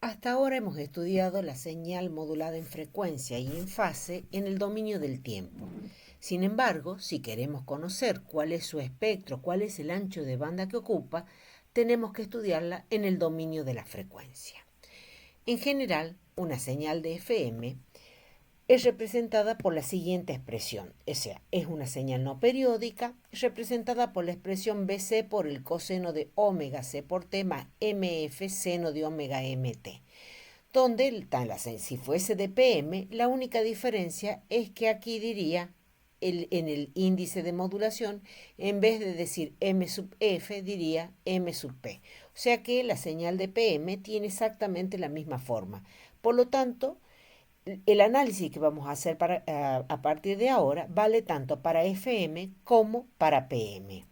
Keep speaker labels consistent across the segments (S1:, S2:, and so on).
S1: Hasta ahora hemos estudiado la señal modulada en frecuencia y en fase en el dominio del tiempo. Sin embargo, si queremos conocer cuál es su espectro, cuál es el ancho de banda que ocupa, tenemos que estudiarla en el dominio de la frecuencia. En general, una señal de FM es representada por la siguiente expresión, o sea, es una señal no periódica representada por la expresión BC por el coseno de omega C por T más MF seno de omega MT, donde si fuese de PM, la única diferencia es que aquí diría en el índice de modulación, en vez de decir M sub F, diría M sub P. O sea que la señal de PM tiene exactamente la misma forma. Por lo tanto, el análisis que vamos a hacer a partir de ahora vale tanto para FM como para PM.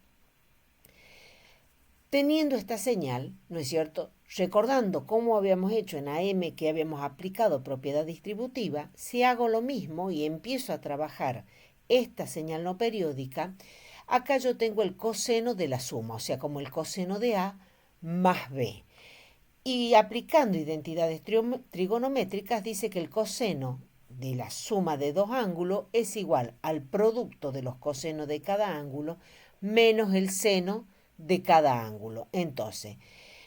S1: Teniendo esta señal, ¿no es cierto? Recordando cómo habíamos hecho en AM que habíamos aplicado propiedad distributiva, si hago lo mismo y empiezo a trabajar esta señal no periódica, acá yo tengo el coseno de la suma, o sea, como el coseno de A más B. Y aplicando identidades trigonométricas dice que el coseno de la suma de dos ángulos es igual al producto de los cosenos de cada ángulo menos el seno de cada ángulo. Entonces,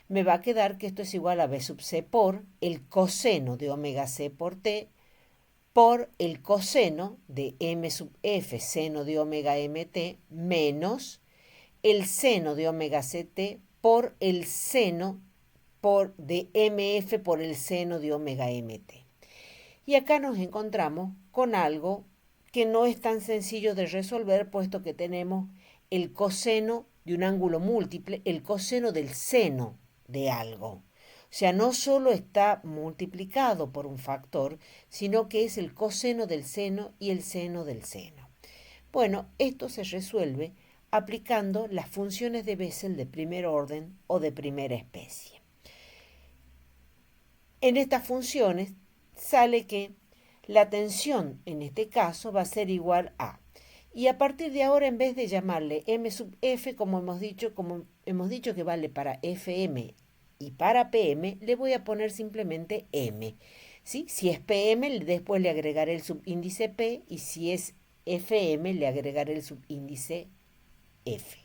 S1: me va a quedar que esto es igual a B sub C por el coseno de omega C por T por el coseno de M sub F seno de omega MT menos el seno de omega CT por el seno de MF por el seno de omega MT. Y acá nos encontramos con algo que no es tan sencillo de resolver, puesto que tenemos el coseno de un ángulo múltiple, el coseno del seno de algo. O sea, no solo está multiplicado por un factor, sino que es el coseno del seno y el seno del seno. Bueno, esto se resuelve aplicando las funciones de Bessel de primer orden o de primera especie. En estas funciones sale que la tensión en este caso va a ser igual a. Y a partir de ahora, en vez de llamarle M sub F, como hemos dicho que vale para FM y para PM, le voy a poner simplemente M. ¿Sí? Si es PM, después le agregaré el subíndice P, y si es FM, le agregaré el subíndice F.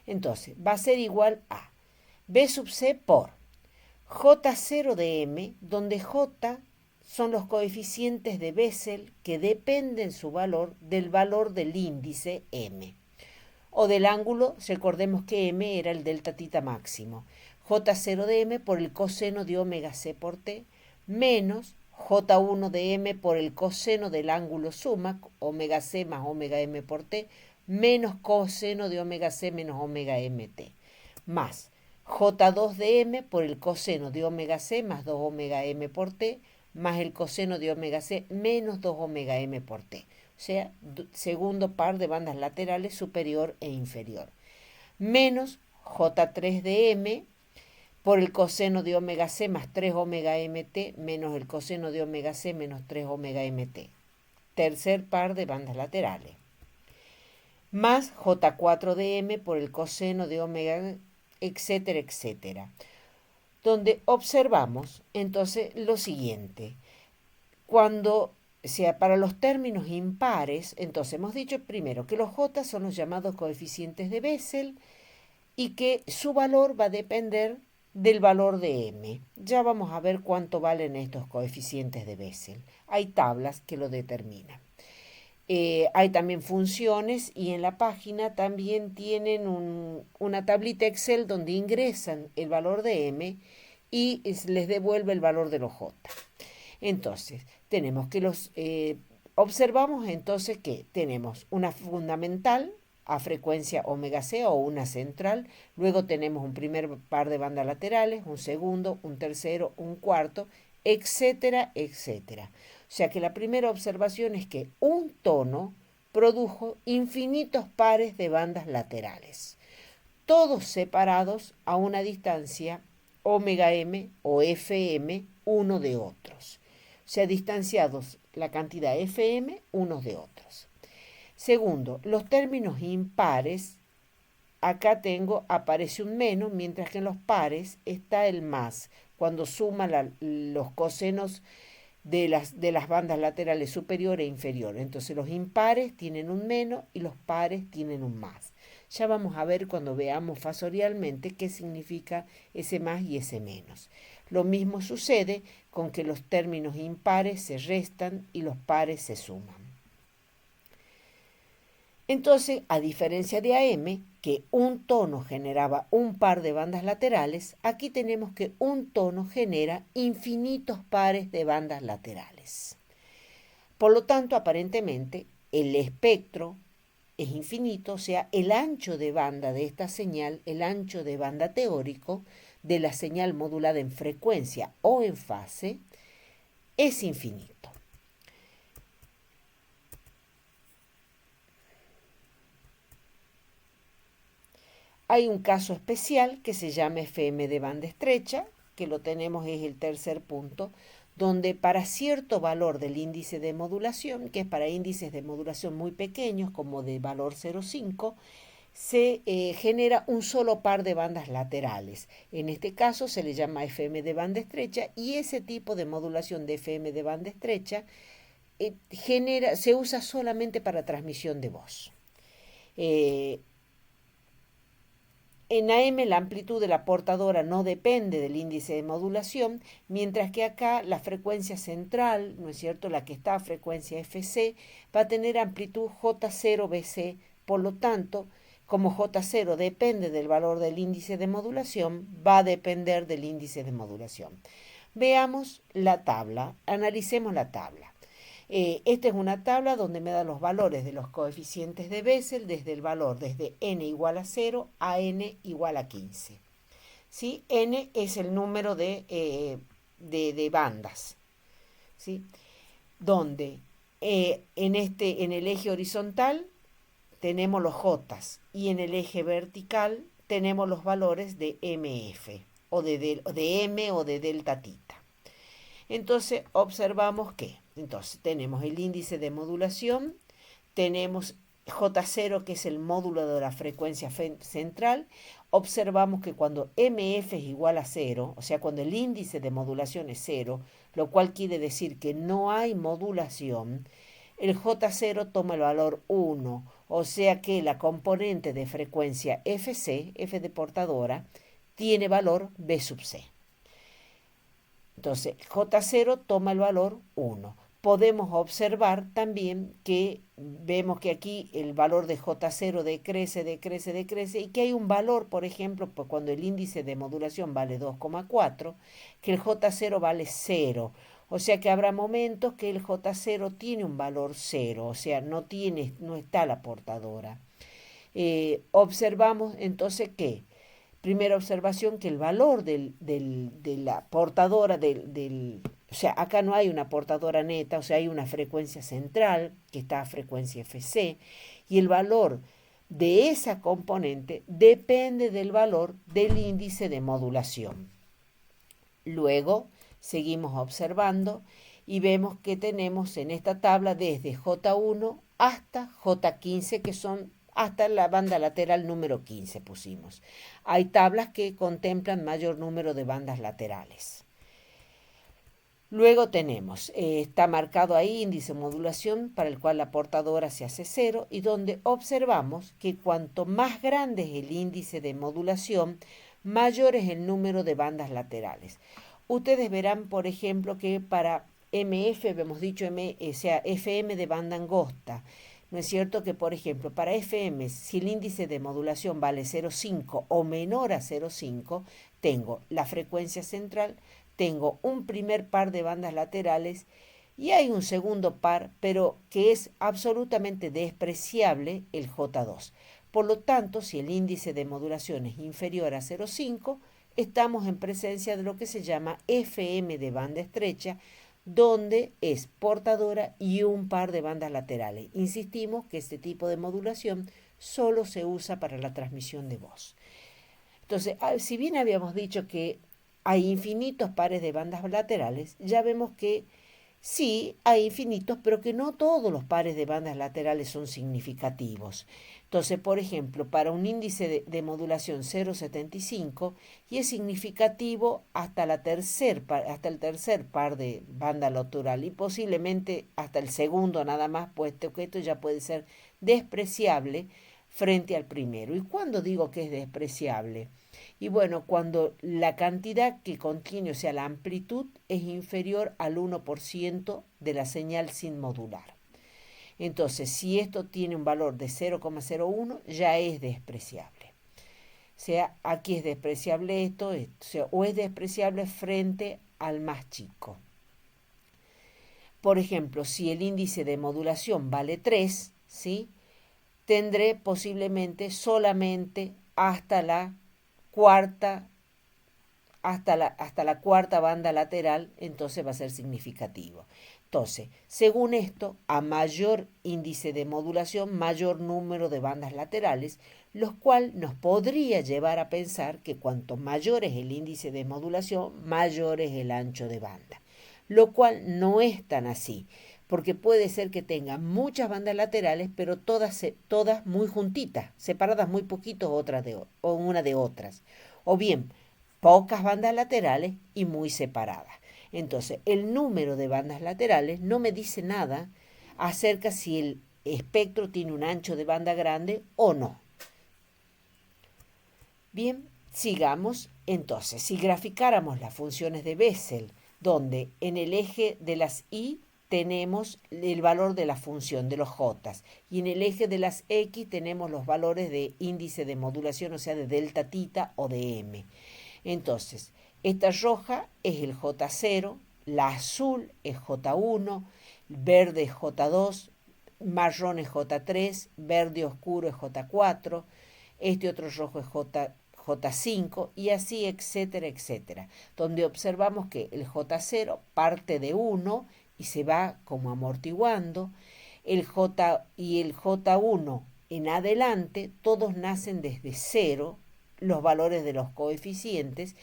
S1: Entonces, va a ser igual a B sub C por J0 de M, donde J son los coeficientes de Bessel que dependen su valor del valor del índice M. O del ángulo, recordemos que M era el delta tita máximo. J0 de M por el coseno de omega C por T, menos J1 de M por el coseno del ángulo suma, omega C más omega M por T, menos coseno de omega C menos omega MT, más J2 de M por el coseno de omega C más 2 omega M por T, más el coseno de omega C menos 2 omega M por T. O sea, segundo par de bandas laterales superior e inferior. Menos J3 de M por el coseno de omega C más 3 omega MT menos el coseno de omega C menos 3 omega MT. Tercer par de bandas laterales. Más J4 de M por el coseno de omega, etcétera, etcétera. Donde observamos entonces lo siguiente. Cuando sea para los términos impares, entonces hemos dicho primero que los J son los llamados coeficientes de Bessel y que su valor va a depender del valor de M. Ya vamos a ver cuánto valen estos coeficientes de Bessel. Hay tablas que lo determinan. Hay también funciones y en la página también tienen una tablita Excel donde ingresan el valor de M y les devuelve el valor de los J. Entonces, tenemos que observamos entonces que tenemos una fundamental a frecuencia omega C o una central, luego tenemos un primer par de bandas laterales, un segundo, un tercero, un cuarto, etcétera, etcétera. O sea que la primera observación es que un tono produjo infinitos pares de bandas laterales, todos separados a una distancia omega m o fm uno de otros. O sea, distanciados la cantidad fm unos de otros. Segundo, los términos impares, acá aparece un menos, mientras que en los pares está el más. cuando suma los cosenos de las bandas laterales superior e inferior. Entonces los impares tienen un menos y los pares tienen un más. Ya vamos a ver cuando veamos fasorialmente qué significa ese más y ese menos. Lo mismo sucede con que los términos impares se restan y los pares se suman. Entonces, a diferencia de AM, que un tono generaba un par de bandas laterales, aquí tenemos que un tono genera infinitos pares de bandas laterales. Por lo tanto, aparentemente, el espectro es infinito, o sea, el ancho de banda de esta señal, el ancho de banda teórico de la señal modulada en frecuencia o en fase, es infinito. Hay un caso especial que se llama FM de banda estrecha, que lo tenemos, es el tercer punto, donde para cierto valor del índice de modulación, que es para índices de modulación muy pequeños, como de valor 0,5, se genera un solo par de bandas laterales. En este caso se le llama FM de banda estrecha, y ese tipo de modulación de FM de banda estrecha se usa solamente para transmisión de voz. En AM la amplitud de la portadora no depende del índice de modulación, mientras que acá la frecuencia central, ¿no es cierto?, la que está a frecuencia FC, va a tener amplitud J0BC. Por lo tanto, como J0 depende del valor del índice de modulación, va a depender del índice de modulación. Veamos la tabla, analicemos la tabla. Esta es una tabla donde me da los valores de los coeficientes de Bessel desde el valor desde n igual a 0 a n igual a 15. ¿Sí? N es el número de bandas. ¿Sí? Donde en el eje horizontal tenemos los J y en el eje vertical tenemos los valores de MF o de M o de delta tita. Entonces observamos que tenemos el índice de modulación, tenemos J0 que es el módulo de la frecuencia central. Observamos que cuando MF es igual a 0, o sea cuando el índice de modulación es 0, lo cual quiere decir que no hay modulación, el J0 toma el valor 1, o sea que la componente de frecuencia FC, F de portadora, tiene valor B sub C. Entonces, J0 toma el valor 1. Podemos observar también que vemos que aquí el valor de J0 decrece y que hay un valor, por ejemplo, cuando el índice de modulación vale 2,4, que el J0 vale 0. O sea que habrá momentos que el J0 tiene un valor 0, o sea, no está la portadora. Observamos entonces que primera observación, que el valor de la portadora o sea, acá no hay una portadora neta, o sea, hay una frecuencia central que está a frecuencia FC, y el valor de esa componente depende del valor del índice de modulación. Luego seguimos observando y vemos que tenemos en esta tabla desde J1 hasta J15, que son hasta la banda lateral número 15 pusimos. Hay tablas que contemplan mayor número de bandas laterales. Luego tenemos, está marcado ahí índice de modulación para el cual la portadora se hace 0 y donde observamos que cuanto más grande es el índice de modulación, mayor es el número de bandas laterales. Ustedes verán, por ejemplo, que para MF, hemos dicho sea FM de banda angosta, ¿no es cierto? Que, por ejemplo, para FM, si el índice de modulación vale 0,5 o menor a 0,5, tengo la frecuencia central, tengo un primer par de bandas laterales y hay un segundo par, pero que es absolutamente despreciable, el J2. Por lo tanto, si el índice de modulación es inferior a 0,5, estamos en presencia de lo que se llama FM de banda estrecha, donde es portadora y un par de bandas laterales. Insistimos que este tipo de modulación solo se usa para la transmisión de voz. Entonces, si bien habíamos dicho que hay infinitos pares de bandas laterales, ya vemos que Sí, hay infinitos, pero que no todos los pares de bandas laterales son significativos. Entonces, por ejemplo, para un índice de modulación 0,75 y es significativo hasta, hasta el tercer par de banda lateral y posiblemente hasta el segundo nada más, puesto que esto ya puede ser despreciable frente al primero. ¿Y cuándo digo que es despreciable? Y bueno, cuando la cantidad que contiene, o sea, la amplitud, es inferior al 1% de la señal sin modular. Entonces, si esto tiene un valor de 0,01, ya es despreciable. O sea, aquí es despreciable esto, o sea, o es despreciable frente al más chico. Por ejemplo, si el índice de modulación vale 3, ¿sí? Tendré posiblemente solamente cuarta hasta la cuarta banda lateral, entonces va a ser significativo. Entonces, según esto, a mayor índice de modulación, mayor número de bandas laterales, lo cual nos podría llevar a pensar que cuanto mayor es el índice de modulación, mayor es el ancho de banda. Lo cual no es tan así, porque puede ser que tenga muchas bandas laterales, pero todas muy juntitas, separadas muy poquitos o una de otras. O bien, pocas bandas laterales y muy separadas. Entonces, el número de bandas laterales no me dice nada acerca si el espectro tiene un ancho de banda grande o no. Bien, sigamos. Entonces, si graficáramos las funciones de Bessel, donde en el eje de las y tenemos el valor de la función de los j y en el eje de las x tenemos los valores de índice de modulación, o sea, de delta tita o de m. Entonces, esta roja es el J0, la azul es J1, verde es J2, marrón es J3, verde oscuro es J4, este otro rojo es J5 y así, etcétera, etcétera, donde observamos que el J0 parte de 1 y se va como amortiguando, el J y el J1 en adelante, todos nacen desde 0, los valores de los coeficientes,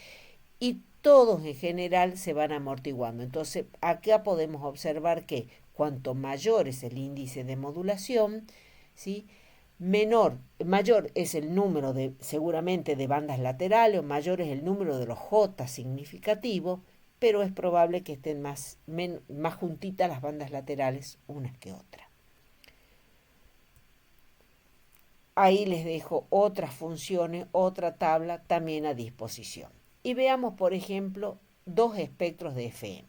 S1: y todos en general se van amortiguando. Entonces, acá podemos observar que cuanto mayor es el índice de modulación, ¿sí? Mayor es el número seguramente de bandas laterales, o mayor es el número de los J significativos, pero es probable que estén más juntitas las bandas laterales unas que otras. Ahí les dejo otras funciones, otra tabla también a disposición. Y veamos, por ejemplo, dos espectros de FM.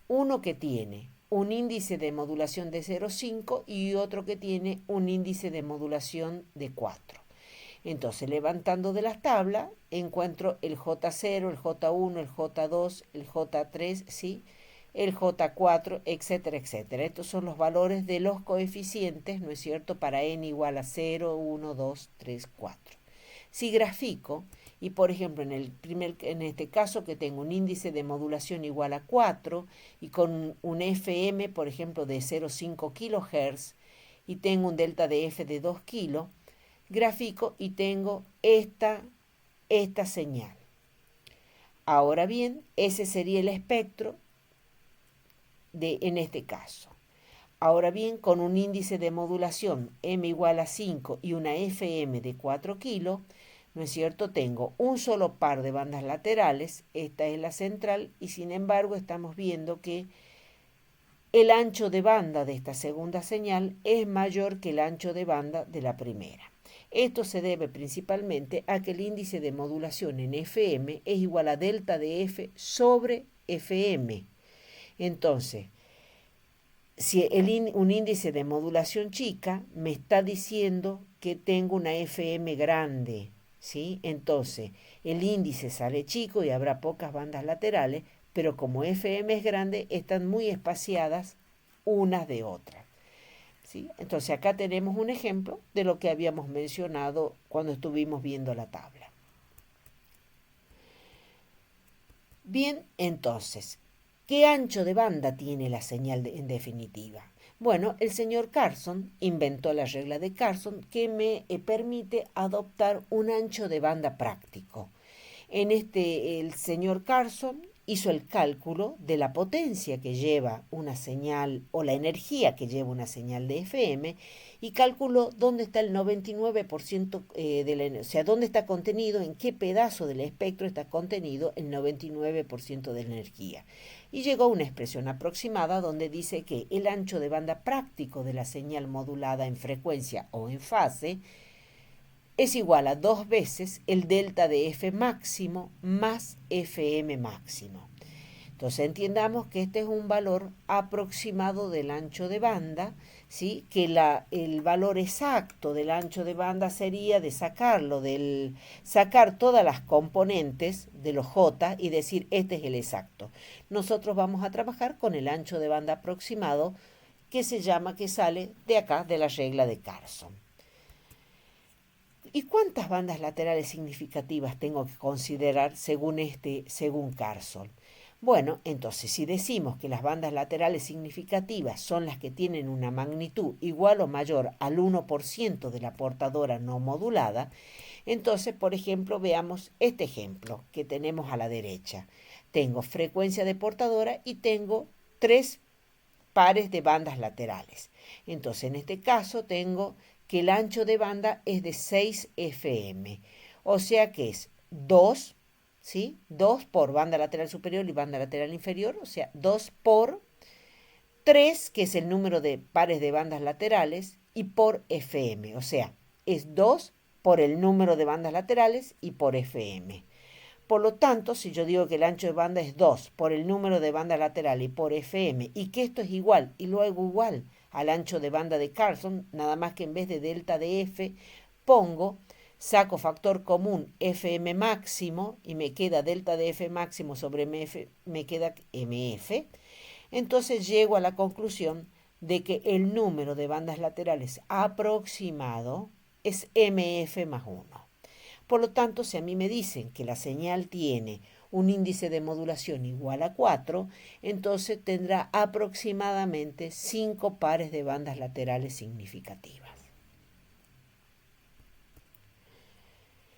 S1: Uno que tiene un índice de modulación de 0,5 y otro que tiene un índice de modulación de 4. Entonces, levantando de las tablas, encuentro el J0, el J1, el J2, el J3, ¿sí? El J4, etcétera, etcétera. Estos son los valores de los coeficientes, ¿no es cierto?, para n igual a 0, 1, 2, 3, 4. Si grafico, y por ejemplo en este caso que tengo un índice de modulación igual a 4 y con un FM, por ejemplo, de 0,5 kHz y tengo un delta de F de 2 kg, grafico y tengo esta señal. Ahora bien, ese sería el espectro en este caso. Ahora bien, con un índice de modulación m igual a 5 y una FM de 4 kilos, ¿no es cierto? Tengo un solo par de bandas laterales, esta es la central, y sin embargo estamos viendo que el ancho de banda de esta segunda señal es mayor que el ancho de banda de la primera. Esto se debe principalmente a que el índice de modulación en FM es igual a delta de F sobre FM. Entonces, si un índice de modulación chica me está diciendo que tengo una FM grande, ¿sí? Entonces, el índice sale chico y habrá pocas bandas laterales, pero como FM es grande, están muy espaciadas unas de otras, ¿sí? Entonces, acá tenemos un ejemplo de lo que habíamos mencionado cuando estuvimos viendo la tabla. Bien, entonces, ¿qué ancho de banda tiene la señal en definitiva? Bueno, el señor Carson inventó la regla de Carson que me permite adoptar un ancho de banda práctico. El señor Carson hizo el cálculo de la potencia que lleva una señal o la energía que lleva una señal de FM y calculó dónde está el 99% de la, o sea, dónde está contenido, en qué pedazo del espectro está contenido el 99% de la energía. Y llegó a una expresión aproximada donde dice que el ancho de banda práctico de la señal modulada en frecuencia o en fase es igual a 2 veces el delta de F máximo más FM máximo. Entonces entendamos que este es un valor aproximado del ancho de banda, ¿sí? Que el valor exacto del ancho de banda sería de sacar todas las componentes de los J y decir este es el exacto. Nosotros vamos a trabajar con el ancho de banda aproximado que sale de acá de la regla de Carson. ¿Y cuántas bandas laterales significativas tengo que considerar según Carson? Bueno, entonces si decimos que las bandas laterales significativas son las que tienen una magnitud igual o mayor al 1% de la portadora no modulada, entonces, por ejemplo, veamos este ejemplo que tenemos a la derecha. Tengo frecuencia de portadora y tengo 3 pares de bandas laterales. Entonces, en este caso tengo que el ancho de banda es de 6 FM, o sea que es 2, ¿sí? 2 por banda lateral superior y banda lateral inferior, o sea, 2 por 3, que es el número de pares de bandas laterales, y por FM, o sea, es 2 por el número de bandas laterales y por FM. Por lo tanto, si yo digo que el ancho de banda es 2 por el número de banda lateral y por FM, y que esto es igual, y lo hago igual al ancho de banda de Carson, nada más que en vez de delta de F, saco factor común FM máximo, y me queda delta de F máximo sobre MF, me queda MF, entonces llego a la conclusión de que el número de bandas laterales aproximado es MF más 1. Por lo tanto, si a mí me dicen que la señal tiene un índice de modulación igual a 4, entonces tendrá aproximadamente 5 pares de bandas laterales significativas.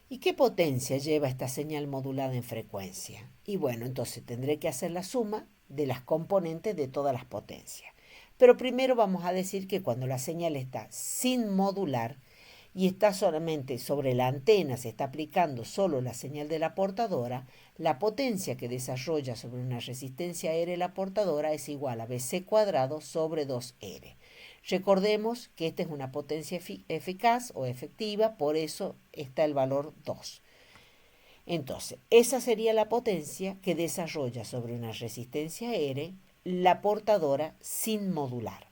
S1: ¿Y qué potencia lleva esta señal modulada en frecuencia? Y bueno, entonces tendré que hacer la suma de las componentes de todas las potencias. Pero primero vamos a decir que cuando la señal está sin modular, y está solamente sobre la antena, se está aplicando solo la señal de la portadora, la potencia que desarrolla sobre una resistencia R la portadora es igual a BC cuadrado sobre 2R. Recordemos que esta es una potencia eficaz o efectiva, por eso está el valor 2. Entonces, esa sería la potencia que desarrolla sobre una resistencia R la portadora sin modular.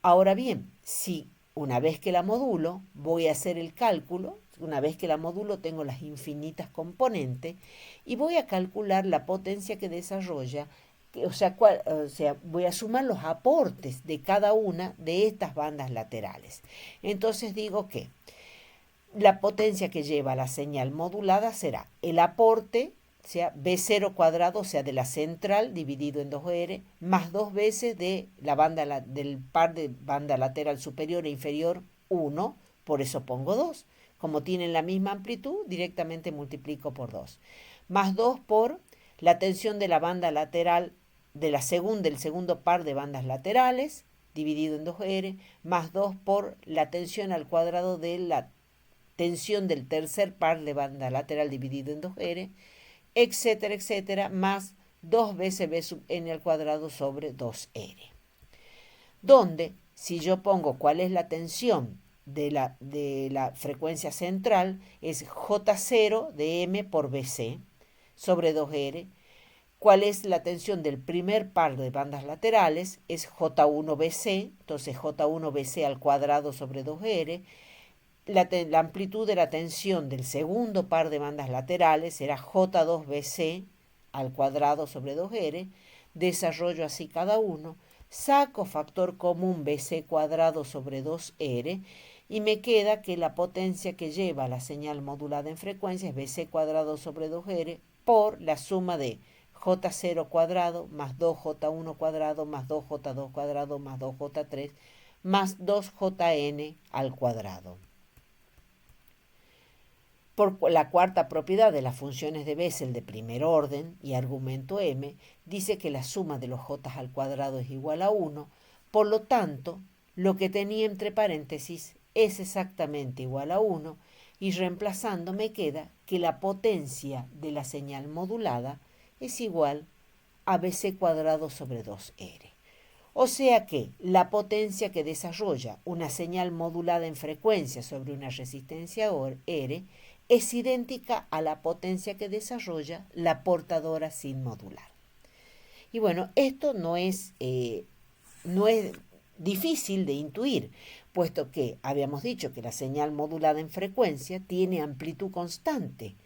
S1: Ahora bien, si una vez que la modulo, voy a hacer el cálculo, una vez que la modulo tengo las infinitas componentes y voy a calcular la potencia que desarrolla, o sea, voy a sumar los aportes de cada una de estas bandas laterales. Entonces digo que la potencia que lleva la señal modulada será el aporte, o sea, B0 cuadrado, o sea, de la central dividido en 2R, más 2 veces de del par de banda lateral superior e inferior 1, por eso pongo 2. Como tienen la misma amplitud, directamente multiplico por 2. Más 2 por la tensión de la banda lateral del segundo par de bandas laterales, dividido en 2R, más 2 por la tensión al cuadrado de la tensión del tercer par de banda lateral dividido en 2R, etcétera, etcétera, más 2 veces B sub n al cuadrado sobre 2R. Donde, si yo pongo cuál es la tensión de la frecuencia central, es J0 de M por BC sobre 2R. ¿Cuál es la tensión del primer par de bandas laterales? Es J1BC, entonces J1BC al cuadrado sobre 2R. La amplitud de la tensión del segundo par de bandas laterales será J2BC al cuadrado sobre 2R, desarrollo así cada uno, saco factor común BC cuadrado sobre 2R y me queda que la potencia que lleva la señal modulada en frecuencia es BC cuadrado sobre 2R por la suma de J0 cuadrado más 2J1 cuadrado más 2J2 cuadrado más 2J3 más 2JN al cuadrado. Por la cuarta propiedad de las funciones de Bessel de primer orden y argumento m, dice que la suma de los j al cuadrado es igual a 1, por lo tanto, lo que tenía entre paréntesis es exactamente igual a 1, y reemplazando me queda que la potencia de la señal modulada es igual a bc cuadrado sobre 2r. O sea que la potencia que desarrolla una señal modulada en frecuencia sobre una resistencia R es idéntica a la potencia que desarrolla la portadora sin modular. Y bueno, esto no es difícil de intuir, puesto que habíamos dicho que la señal modulada en frecuencia tiene amplitud constante.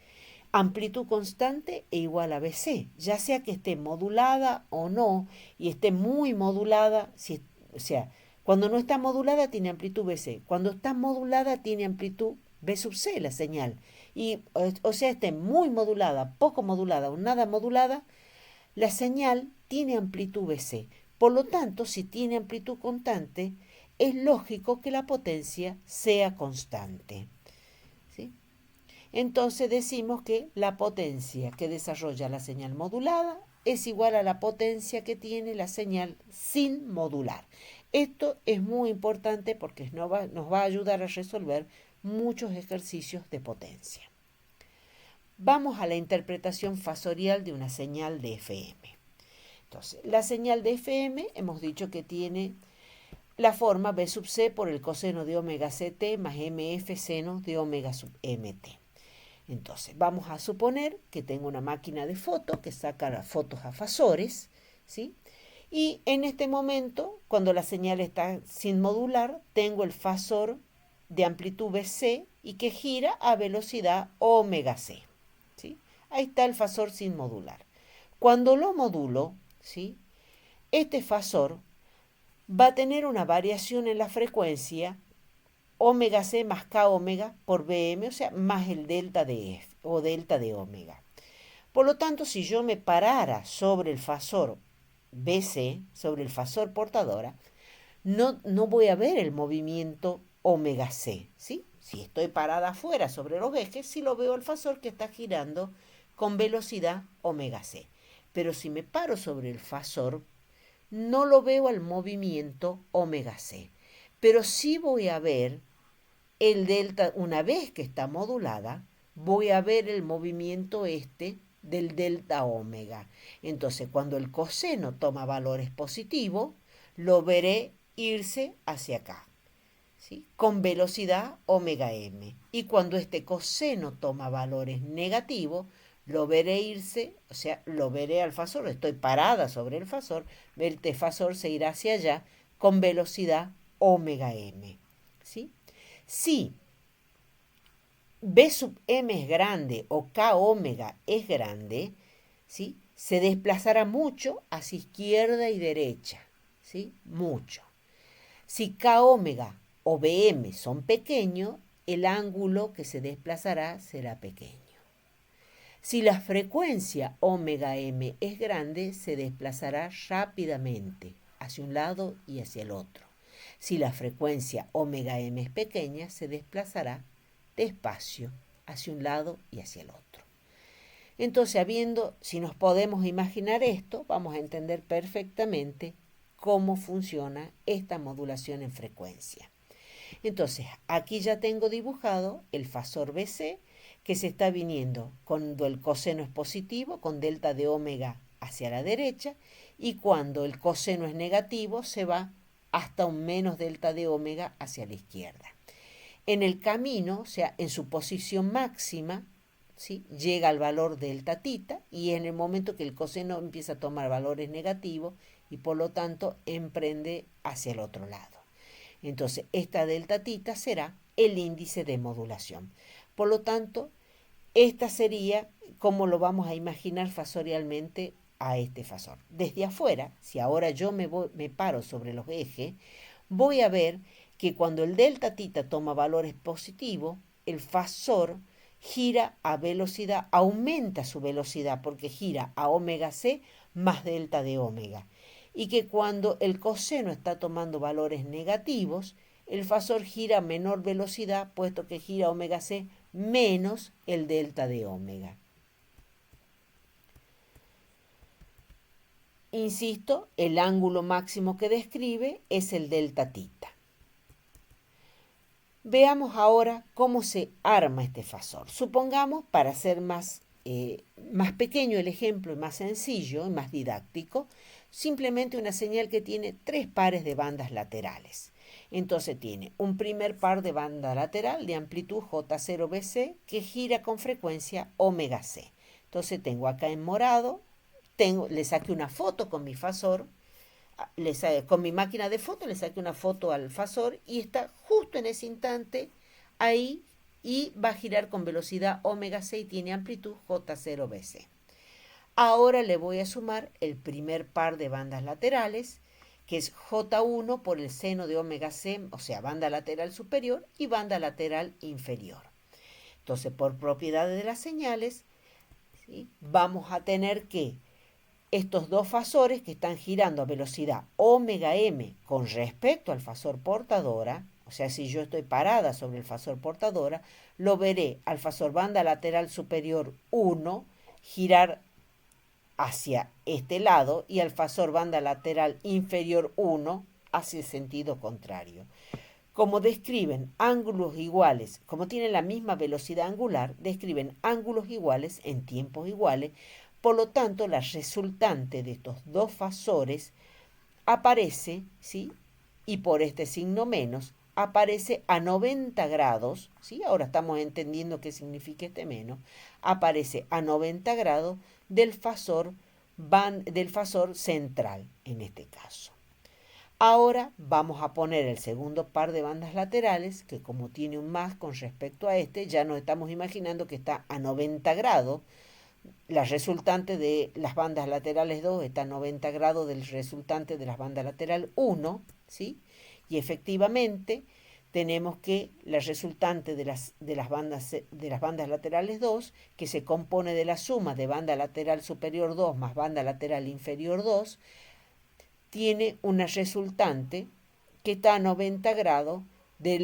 S1: Amplitud constante e igual a BC, ya sea que esté modulada o no, y esté muy modulada, o sea, cuando no está modulada tiene amplitud BC, cuando está modulada tiene amplitud B sub C la señal, y o sea, esté muy modulada, poco modulada o nada modulada, la señal tiene amplitud BC. Por lo tanto, si tiene amplitud constante, es lógico que la potencia sea constante. ¿Sí? Entonces decimos que la potencia que desarrolla la señal modulada es igual a la potencia que tiene la señal sin modular. Esto es muy importante porque nos va a ayudar a resolver muchos ejercicios de potencia. Vamos a la interpretación fasorial de una señal de FM. Entonces, la señal de FM hemos dicho que tiene la forma B sub C por el coseno de omega CT más MF seno de omega sub MT. Entonces, vamos a suponer que tengo una máquina de fotos que saca las fotos a fasores, ¿sí? Y en este momento, cuando la señal está sin modular, tengo el fasor de amplitud BC y que gira a velocidad omega C, ¿sí? Ahí está el fasor sin modular. Cuando lo modulo, ¿sí? Este fasor va a tener una variación en la frecuencia omega C más K omega por BM, o sea, más el delta de F o delta de omega. Por lo tanto, si yo me parara sobre el fasor BC, sobre el fasor portadora, no voy a ver el movimiento omega C, ¿sí? Si estoy parada afuera sobre los ejes, sí lo veo el fasor que está girando con velocidad omega C. Pero si me paro sobre el fasor, no lo veo al movimiento omega C. Pero sí voy a ver el delta, una vez que está modulada, voy a ver el movimiento del delta omega. Entonces, cuando el coseno toma valores positivos, lo veré irse hacia acá, ¿sí? Con velocidad omega m. Y cuando este coseno toma valores negativos, lo veré irse, o sea, lo veré al fasor, estoy parada sobre el fasor, este fasor se irá hacia allá con velocidad omega m, ¿sí? Si B sub m es grande o K omega es grande, ¿sí? Se desplazará mucho hacia izquierda y derecha, ¿sí? Mucho. Si K omega o BM son pequeños, el ángulo que se desplazará será pequeño. Si la frecuencia omega m es grande, se desplazará rápidamente hacia un lado y hacia el otro. Si la frecuencia omega m es pequeña, se desplazará despacio hacia un lado y hacia el otro. Entonces, si nos podemos imaginar esto, vamos a entender perfectamente cómo funciona esta modulación en frecuencia. Entonces, aquí ya tengo dibujado el fasor BC que se está viniendo cuando el coseno es positivo, con delta de omega hacia la derecha, y cuando el coseno es negativo, se va hasta un menos delta de omega hacia la izquierda. En el camino, o sea, en su posición máxima, ¿sí? Llega al valor delta tita, y en el momento que el coseno empieza a tomar valores negativos y por lo tanto emprende hacia el otro lado. Entonces, esta delta tita será el índice de modulación. Por lo tanto, esta sería como lo vamos a imaginar fasorialmente a este fasor. Desde afuera, si ahora yo me paro sobre los ejes, voy a ver que cuando el delta tita toma valores positivos, el fasor gira a velocidad, aumenta su velocidad porque gira a omega c más delta de omega. Y que cuando el coseno está tomando valores negativos, el fasor gira a menor velocidad, puesto que gira omega c menos el delta de omega. Insisto, el ángulo máximo que describe es el delta tita. Veamos ahora cómo se arma este fasor. Supongamos, para hacer más pequeño el ejemplo y más sencillo y más didáctico, simplemente una señal que tiene 3 pares de bandas laterales. Entonces tiene un primer par de banda lateral de amplitud J0BC que gira con frecuencia omega C. Entonces tengo acá en morado, le saqué una foto con mi fasor, con mi máquina de foto le saqué una foto al fasor y está justo en ese instante ahí y va a girar con velocidad omega C y tiene amplitud J0BC. Ahora le voy a sumar el primer par de bandas laterales, que es J1 por el seno de omega C, o sea, banda lateral superior y banda lateral inferior. Entonces, por propiedades de las señales, ¿sí?, vamos a tener que estos dos fasores que están girando a velocidad omega m con respecto al fasor portadora, o sea, si yo estoy parada sobre el fasor portadora, lo veré al fasor banda lateral superior 1 girar hacia este lado y al fasor banda lateral inferior 1 hacia el sentido contrario. Como describen ángulos iguales, como tienen la misma velocidad angular, describen ángulos iguales en tiempos iguales. Por lo tanto, la resultante de estos dos fasores aparece, ¿sí?, y por este signo menos, aparece a 90 grados, ¿sí?, ahora estamos entendiendo qué significa este menos, aparece a 90 grados del fasor central en este caso. Ahora vamos a poner el segundo par de bandas laterales, que como tiene un más con respecto a este, ya nos estamos imaginando que está a 90 grados. La resultante de las bandas laterales 2 está a 90 grados del resultante de las bandas lateral 1, ¿sí? Y efectivamente tenemos que la resultante de las bandas laterales 2, que se compone de la suma de banda lateral superior 2 más banda lateral inferior 2, tiene una resultante que está a 90 grados de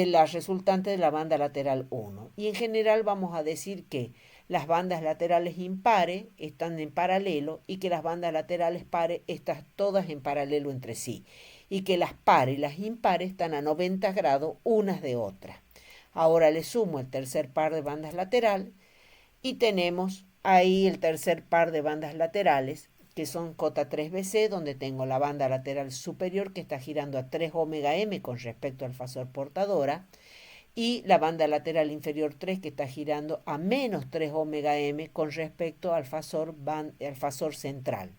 S1: la resultante de la banda lateral 1. Y en general vamos a decir que las bandas laterales impares están en paralelo y que las bandas laterales pares están todas en paralelo entre sí. Y que las pares y las impares están a 90 grados unas de otras. Ahora le sumo el tercer par de bandas lateral y tenemos ahí el tercer par de bandas laterales, que son J3BC, donde tengo la banda lateral superior que está girando a 3 omega m con respecto al fasor portadora, y la banda lateral inferior 3 que está girando a menos 3 omega m con respecto al fasor central.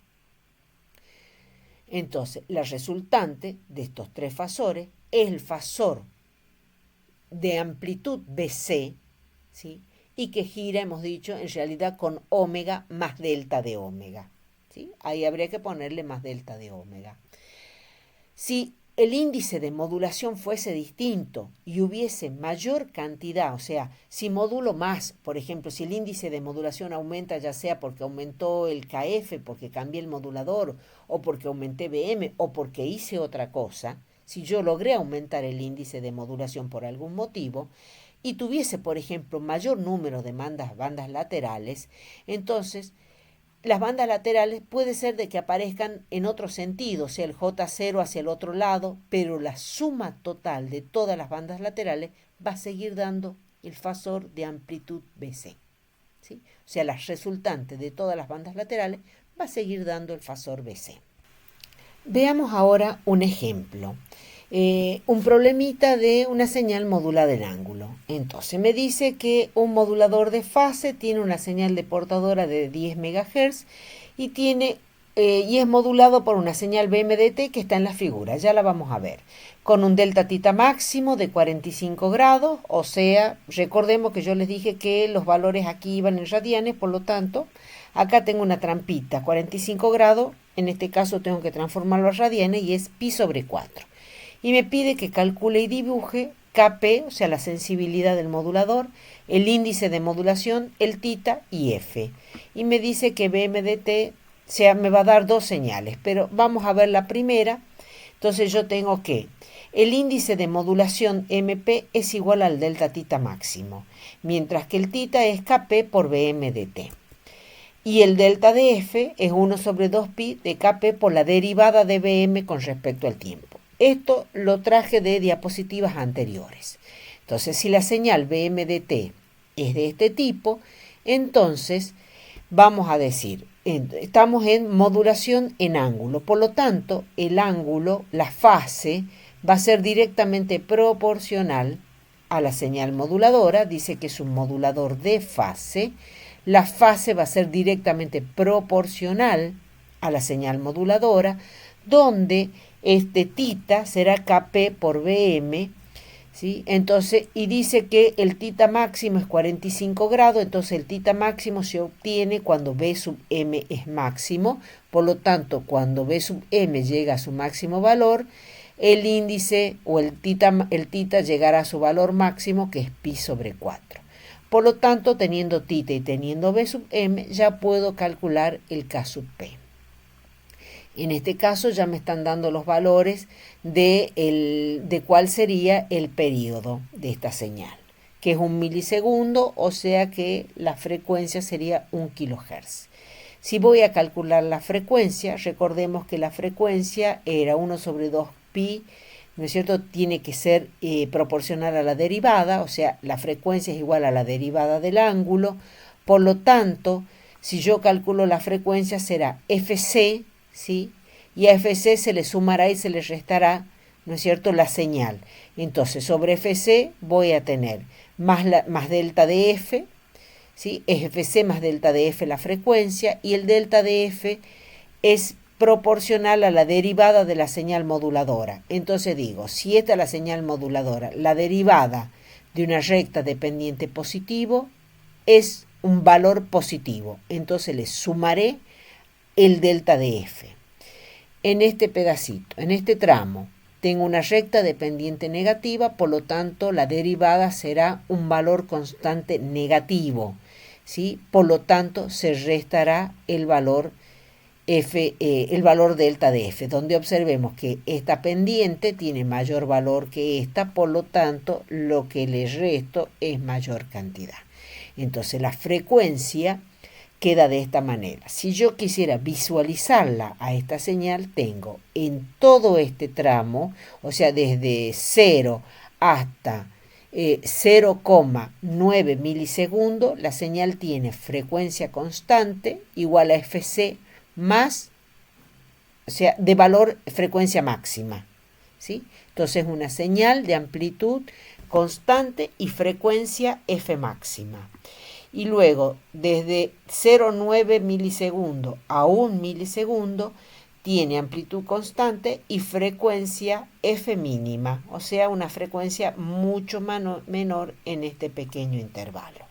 S1: Entonces, la resultante de estos tres fasores es el fasor de amplitud BC, ¿sí?, y que gira, hemos dicho, en realidad con omega más delta de omega, ¿sí? Ahí habría que ponerle más delta de omega. Si el índice de modulación fuese distinto y hubiese mayor cantidad, o sea, si modulo más, por ejemplo, si el índice de modulación aumenta, ya sea porque aumentó el KF, porque cambié el modulador, o porque aumenté BM, o porque hice otra cosa, si yo logré aumentar el índice de modulación por algún motivo, y tuviese, por ejemplo, mayor número de bandas laterales, entonces las bandas laterales puede ser de que aparezcan en otro sentido, o sea, el J0 hacia el otro lado, pero la suma total de todas las bandas laterales va a seguir dando el fasor de amplitud BC, ¿sí? O sea, la resultante de todas las bandas laterales va a seguir dando el fasor BC. Veamos ahora un ejemplo. Un problemita de una señal modulada en ángulo. Entonces me dice que un modulador de fase tiene una señal de portadora de 10 MHz y es modulado por una señal BMDT que está en la figura, ya la vamos a ver, con un delta tita máximo de 45 grados, o sea, recordemos que yo les dije que los valores aquí iban en radianes, por lo tanto, acá tengo una trampita, 45 grados, en este caso tengo que transformarlo a radianes y es pi sobre 4. Y me pide que calcule y dibuje Kp, o sea, la sensibilidad del modulador, el índice de modulación, el tita y F. Y me dice que BMDT me va a dar dos señales, pero vamos a ver la primera. Entonces yo tengo que el índice de modulación MP es igual al delta tita máximo, mientras que el tita es Kp por Bm de t. Y el delta de F es 1 sobre 2pi de Kp por la derivada de Bm con respecto al tiempo. Esto lo traje de diapositivas anteriores. Entonces, si la señal Bm de t es de este tipo, entonces vamos a decir, estamos en modulación en ángulo. Por lo tanto, el ángulo, la fase, va a ser directamente proporcional a la señal moduladora. Dice que es un modulador de fase. La fase va a ser directamente proporcional a la señal moduladora, donde este tita será Kp por Bm, ¿sí? Entonces, y dice que el tita máximo es 45 grados, entonces el tita máximo se obtiene cuando B sub m es máximo. Por lo tanto, cuando B sub m llega a su máximo valor, el índice o el tita llegará a su valor máximo, que es pi sobre 4. Por lo tanto, teniendo tita y teniendo B sub m, ya puedo calcular el K sub p. En este caso ya me están dando los valores de cuál sería el periodo de esta señal, que es 1 milisegundo, o sea que la frecuencia sería 1 kilohertz. Si voy a calcular la frecuencia, recordemos que la frecuencia era 1 sobre 2pi, ¿no es cierto? Tiene que ser proporcional a la derivada, o sea, la frecuencia es igual a la derivada del ángulo. Por lo tanto, si yo calculo la frecuencia será Fc, ¿sí? Y a Fc se le sumará y se le restará, ¿no es cierto?, la señal. Entonces, sobre Fc voy a tener más delta de F, ¿sí? Es Fc más delta de F la frecuencia, y el delta de F es proporcional a la derivada de la señal moduladora. Entonces digo, si esta es la señal moduladora, la derivada de una recta de pendiente positivo es un valor positivo. Entonces le sumaré el delta de F. En este pedacito, en este tramo, tengo una recta de pendiente negativa, por lo tanto la derivada será un valor constante negativo, ¿sí? Por lo tanto se restará el valor el valor delta de F, donde observemos que esta pendiente tiene mayor valor que esta, por lo tanto lo que le resto es mayor cantidad. Entonces la frecuencia queda de esta manera. Si yo quisiera visualizarla a esta señal, tengo en todo este tramo, o sea, desde 0 hasta 0,9 milisegundos, la señal tiene frecuencia constante igual a Fc más, o sea, de valor frecuencia máxima, ¿sí? Entonces una señal de amplitud constante y frecuencia F máxima. Y luego, desde 0,9 milisegundos a 1 milisegundo, tiene amplitud constante y frecuencia F mínima, o sea, una frecuencia mucho menor en este pequeño intervalo.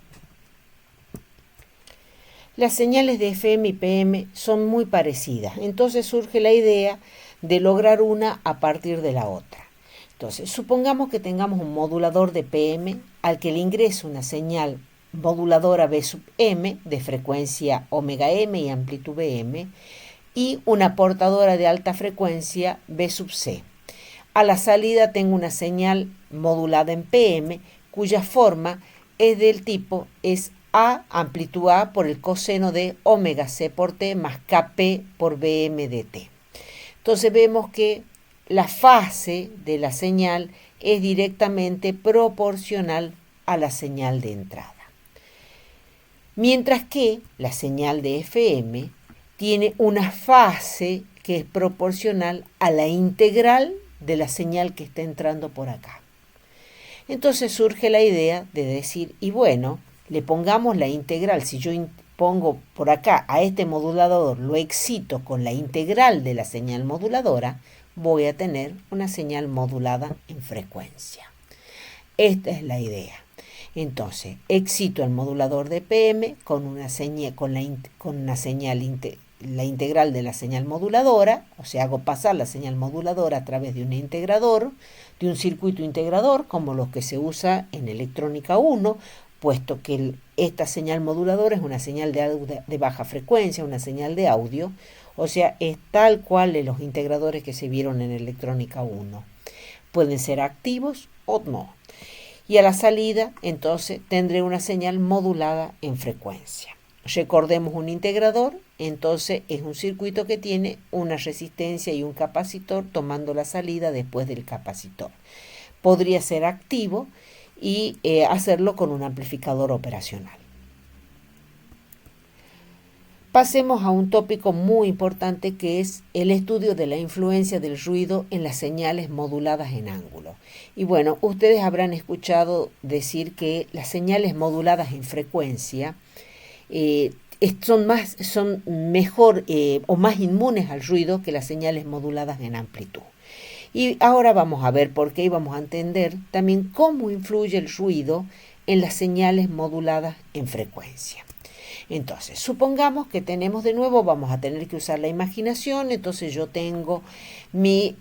S1: Las señales de FM y PM son muy parecidas, entonces surge la idea de lograr una a partir de la otra. Entonces, supongamos que tengamos un modulador de PM al que le ingreso una señal moduladora B sub M de frecuencia omega M y amplitud BM y una portadora de alta frecuencia B sub C. A la salida tengo una señal modulada en PM cuya forma es del tipo es A, amplitud A por el coseno de omega C por T más Kp por Bm de T. Entonces vemos que la fase de la señal es directamente proporcional a la señal de entrada. Mientras que la señal de FM tiene una fase que es proporcional a la integral de la señal que está entrando por acá. Entonces surge la idea de decir, y bueno, le pongamos la integral. Si yo pongo por acá a este modulador, lo excito con la integral de la señal moduladora, voy a tener una señal modulada en frecuencia. Esta es la idea. Entonces, excito el modulador de PM con una señal, la integral de la señal moduladora, o sea, hago pasar la señal moduladora a través de un integrador, de un circuito integrador, como los que se usa en electrónica 1, puesto que esta señal moduladora es una señal de baja frecuencia, una señal de audio, o sea, es tal cual de los integradores que se vieron en electrónica 1. pueden ser activos o no. Y a la salida, entonces, tendré una señal modulada en frecuencia. Recordemos un integrador, entonces es un circuito que tiene una resistencia y un capacitor tomando la salida después del capacitor. Podría ser activo y hacerlo con un amplificador operacional. Pasemos a un tópico muy importante que es el estudio de la influencia del ruido en las señales moduladas en ángulo. Y bueno, ustedes habrán escuchado decir que las señales moduladas en frecuencia son mejor o más inmunes al ruido que las señales moduladas en amplitud. Y ahora vamos a ver por qué y vamos a entender también cómo influye el ruido en las señales moduladas en frecuencia. Entonces, supongamos que tenemos de nuevo, vamos a tener que usar la imaginación, entonces yo tengo mi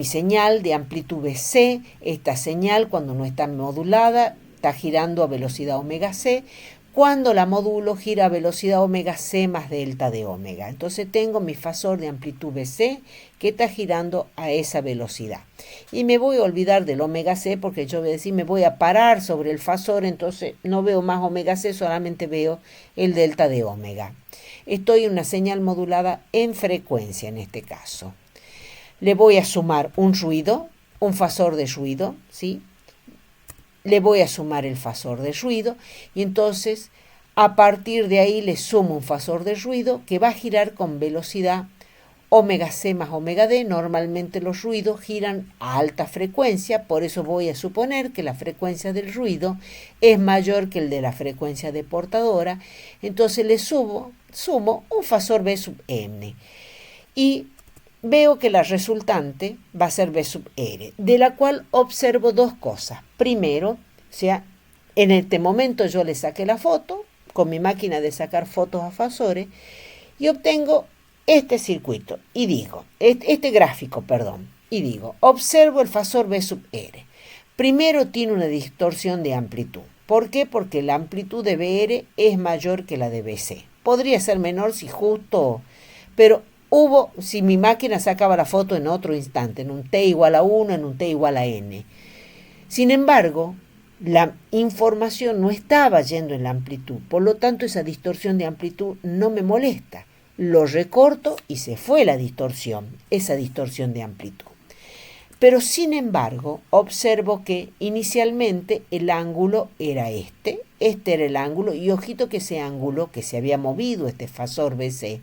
S1: señal de amplitud BC, esta señal cuando no está modulada está girando a velocidad omega C, cuando la modulo gira a velocidad omega C más delta de omega. Entonces tengo mi fasor de amplitud BC que está girando a esa velocidad. Y me voy a olvidar del omega C porque yo voy a decir me voy a parar sobre el fasor, entonces no veo más omega C, solamente veo el delta de omega. Estoy en una señal modulada en frecuencia en este caso. Le voy a sumar un ruido, un fasor de ruido, ¿sí? Le voy a sumar el fasor de ruido y entonces a partir de ahí le sumo un fasor de ruido que va a girar con velocidad omega C más omega D. Normalmente los ruidos giran a alta frecuencia, por eso voy a suponer que la frecuencia del ruido es mayor que el de la frecuencia de portadora. Entonces le sumo un fasor B sub n y veo que la resultante va a ser B sub R, de la cual observo dos cosas. Primero, o sea, en este momento yo le saqué la foto con mi máquina de sacar fotos a fasores y obtengo este circuito y digo, este gráfico, perdón, y digo, observo el fasor B sub R. Primero tiene una distorsión de amplitud. ¿Por qué? Porque la amplitud de BR es mayor que la de BC. Podría ser menor si justo, pero si mi máquina sacaba la foto en otro instante, en un t igual a 1, en un t igual a n. Sin embargo, la información no estaba yendo en la amplitud, por lo tanto esa distorsión de amplitud no me molesta. Lo recorto y se fue la distorsión, esa distorsión de amplitud. Pero sin embargo, observo que inicialmente el ángulo era este era el ángulo, y ojito que ese ángulo que se había movido, este fasor BC,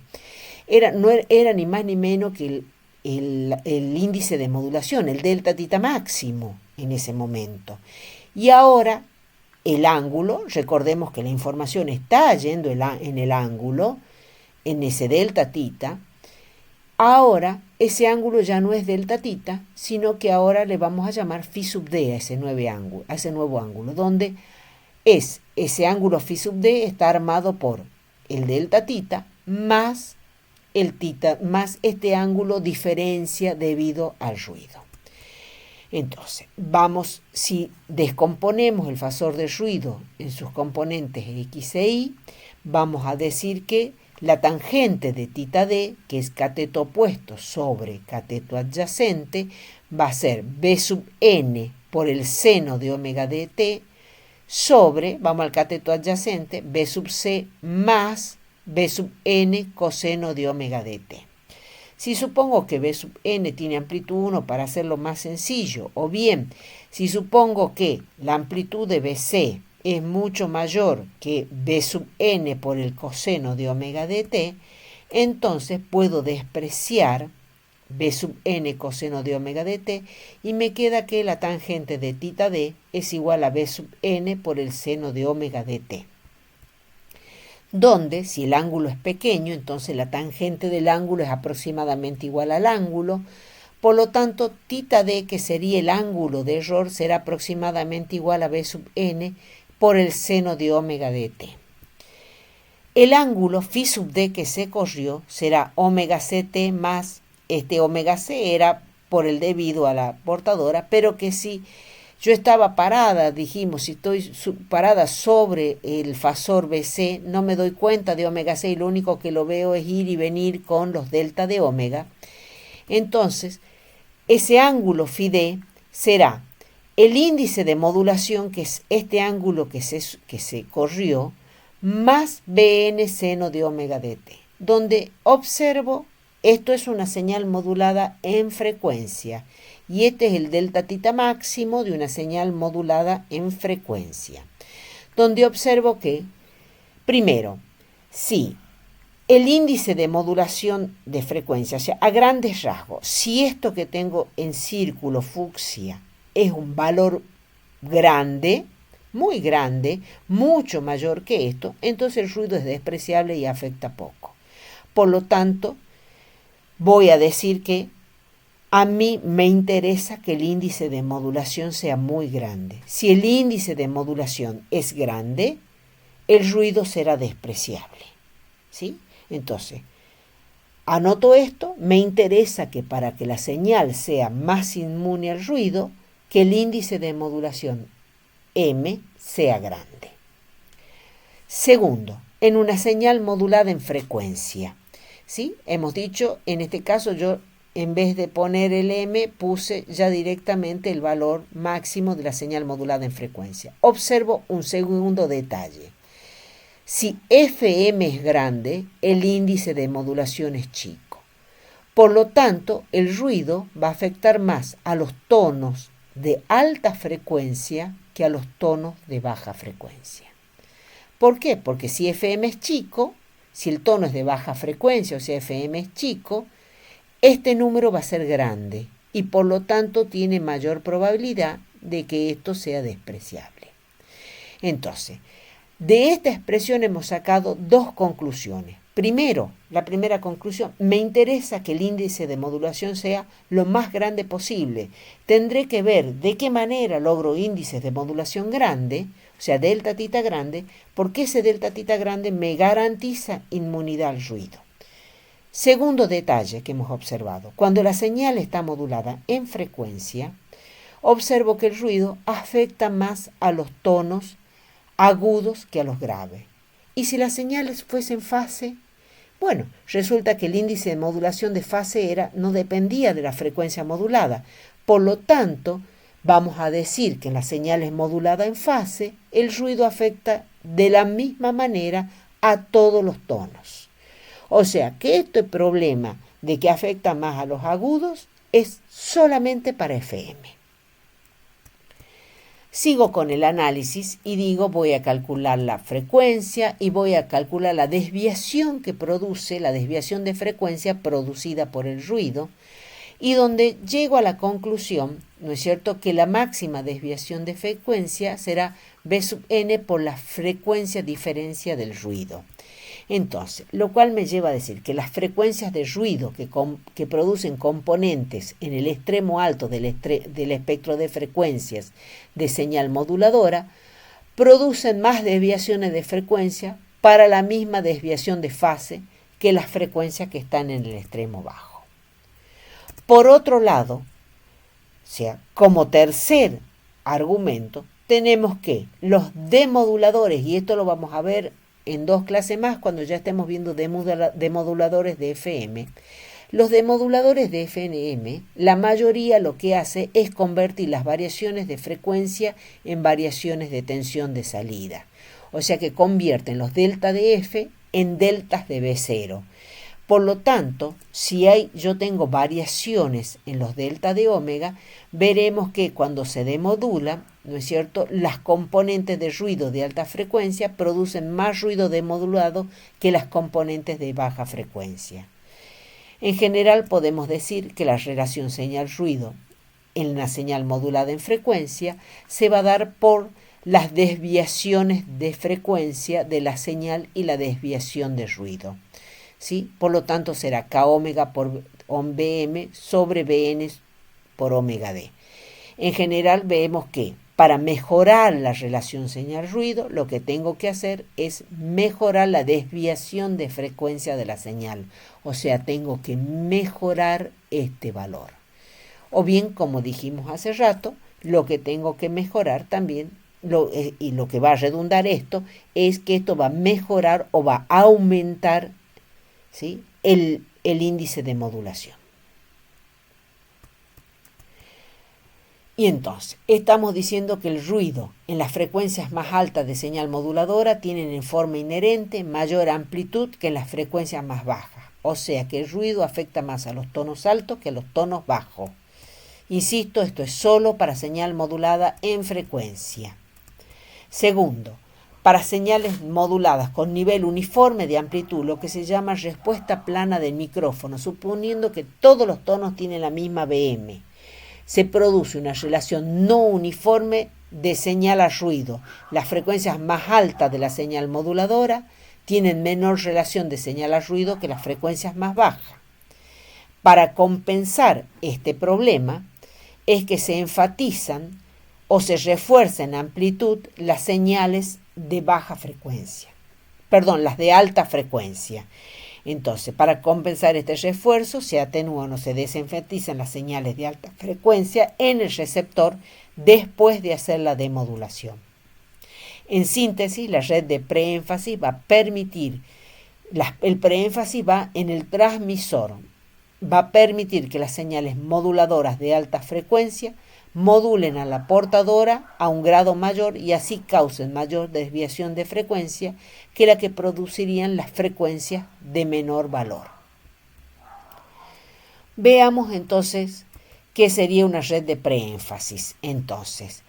S1: no era ni más ni menos que el índice de modulación, el delta tita máximo en ese momento. Y ahora el ángulo, recordemos que la información está yendo en el ángulo, en ese delta tita. Ahora ese ángulo ya no es delta tita, sino que ahora le vamos a llamar phi sub d a ese nuevo ángulo, donde ese ángulo phi sub d está armado por el delta tita más el tita más este ángulo diferencia debido al ruido. Entonces, si descomponemos el fasor de ruido en sus componentes X e Y, vamos a decir que la tangente de tita d, que es cateto opuesto sobre cateto adyacente, va a ser B sub n por el seno de omega dt sobre, vamos al cateto adyacente, B sub c más B sub n coseno de omega dt. Si supongo que B sub n tiene amplitud 1 para hacerlo más sencillo, o bien si supongo que la amplitud de BC es mucho mayor que B sub n por el coseno de omega dt, entonces puedo despreciar B sub n coseno de omega dt y me queda que la tangente de tita d es igual a B sub n por el seno de omega dt. Donde, si el ángulo es pequeño, entonces la tangente del ángulo es aproximadamente igual al ángulo. Por lo tanto, tita d, que sería el ángulo de error, será aproximadamente igual a B sub n por el seno de omega dt. El ángulo phi sub d que se corrió será omega ct más, este omega c era por el debido a la portadora, pero que si yo estaba parada, dijimos, si estoy parada sobre el fasor BC, no me doy cuenta de omega c y lo único que lo veo es ir y venir con los delta de omega. Entonces, ese ángulo phi d será el índice de modulación, que es este ángulo que se corrió, más Bn seno de omega dt, donde observo, esto es una señal modulada en frecuencia, y este es el delta tita máximo de una señal modulada en frecuencia, donde observo que, primero, si el índice de modulación de frecuencia, o sea, a grandes rasgos, si esto que tengo en círculo fucsia es un valor grande, muy grande, mucho mayor que esto, entonces el ruido es despreciable y afecta poco. Por lo tanto, voy a decir que a mí me interesa que el índice de modulación sea muy grande. Si el índice de modulación es grande, el ruido será despreciable. ¿Sí? Entonces, anoto esto, me interesa que para que la señal sea más inmune al ruido, que el índice de modulación M sea grande. Segundo, en una señal modulada en frecuencia. ¿Sí? Hemos dicho, en este caso yo en vez de poner el M puse ya directamente el valor máximo de la señal modulada en frecuencia. Observo un segundo detalle. Si Fm es grande, el índice de modulación es chico. Por lo tanto, el ruido va a afectar más a los tonos de alta frecuencia que a los tonos de baja frecuencia. ¿Por qué? Porque si Fm es chico, si el tono es de baja frecuencia, o sea, Fm es chico, este número va a ser grande y por lo tanto tiene mayor probabilidad de que esto sea despreciable. Entonces, de esta expresión hemos sacado dos conclusiones. Primero, la primera conclusión, me interesa que el índice de modulación sea lo más grande posible. Tendré que ver de qué manera logro índices de modulación grande, o sea, delta tita grande, porque ese delta tita grande me garantiza inmunidad al ruido. Segundo detalle que hemos observado, cuando la señal está modulada en frecuencia, observo que el ruido afecta más a los tonos agudos que a los graves. Y si las señales fuesen fase, bueno, resulta que el índice de modulación de fase no dependía de la frecuencia modulada. Por lo tanto, vamos a decir que en las señales moduladas en fase, el ruido afecta de la misma manera a todos los tonos. O sea que este problema de que afecta más a los agudos es solamente para FM. Sigo con el análisis y digo, voy a calcular la frecuencia y voy a calcular la desviación que produce, la desviación de frecuencia producida por el ruido, y donde llego a la conclusión, ¿no es cierto?, que la máxima desviación de frecuencia será B sub n por la frecuencia diferencia del ruido. Entonces, lo cual me lleva a decir que las frecuencias de ruido que producen componentes en el extremo alto del espectro de frecuencias de señal moduladora producen más desviaciones de frecuencia para la misma desviación de fase que las frecuencias que están en el extremo bajo. Por otro lado, o sea, como tercer argumento, tenemos que los demoduladores, y esto lo vamos a ver en dos clases más cuando ya estemos viendo demoduladores de FM. Los demoduladores de FM, la mayoría lo que hace es convertir las variaciones de frecuencia en variaciones de tensión de salida. O sea que convierten los delta de F en deltas de B0. Por lo tanto, si yo tengo variaciones en los delta de omega, veremos que cuando se demodula, ¿no es cierto?, las componentes de ruido de alta frecuencia producen más ruido demodulado que las componentes de baja frecuencia. En general podemos decir que la relación señal-ruido en la señal modulada en frecuencia se va a dar por las desviaciones de frecuencia de la señal y la desviación de ruido. ¿Sí? Por lo tanto será K omega por BM sobre Bn por omega d. En general vemos que para mejorar la relación señal-ruido, lo que tengo que hacer es mejorar la desviación de frecuencia de la señal. O sea, tengo que mejorar este valor. O bien, como dijimos hace rato, lo que tengo que mejorar también, y lo que va a redundar esto, es que esto va a mejorar o va a aumentar, ¿sí?, el índice de modulación. Y entonces, estamos diciendo que el ruido en las frecuencias más altas de señal moduladora tienen en forma inherente mayor amplitud que en las frecuencias más bajas. O sea que el ruido afecta más a los tonos altos que a los tonos bajos. Insisto, esto es solo para señal modulada en frecuencia. Segundo, para señales moduladas con nivel uniforme de amplitud, lo que se llama respuesta plana del micrófono, suponiendo que todos los tonos tienen la misma BM. Se produce una relación no uniforme de señal a ruido. Las frecuencias más altas de la señal moduladora tienen menor relación de señal a ruido que las frecuencias más bajas. Para compensar este problema es que se enfatizan o se refuerzan en amplitud las señales de baja frecuencia. Las de alta frecuencia. Entonces, para compensar este refuerzo, se atenúan o se desenfatizan las señales de alta frecuencia en el receptor después de hacer la demodulación. En síntesis, la red de preénfasis va a permitir, el preénfasis va en el transmisor, va a permitir que las señales moduladoras de alta frecuencia modulen a la portadora a un grado mayor y así causen mayor desviación de frecuencia que la que producirían las frecuencias de menor valor. Veamos entonces qué sería una red de preénfasis. Entonces,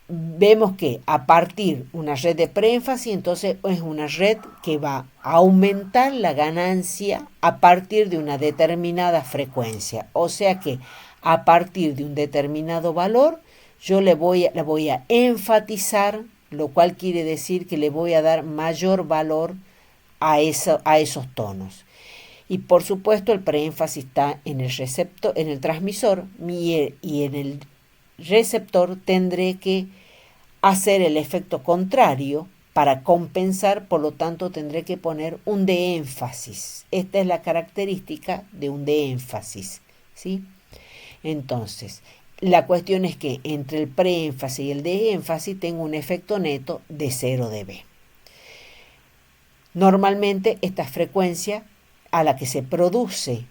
S1: vemos que a partir de una red de preénfasis, entonces es una red que va a aumentar la ganancia a partir de una determinada frecuencia. O sea que a partir de un determinado valor, yo le voy a enfatizar, lo cual quiere decir que le voy a dar mayor valor a esos tonos. Y por supuesto el preénfasis está en el receptor, en el transmisor, y en el receptor tendré que hacer el efecto contrario para compensar, por lo tanto tendré que poner un de énfasis. Esta es la característica de un de énfasis, ¿sí? Entonces, la cuestión es que entre el preénfasis y el de énfasis tengo un efecto neto de 0 dB. Normalmente esta frecuencia a la que se produce,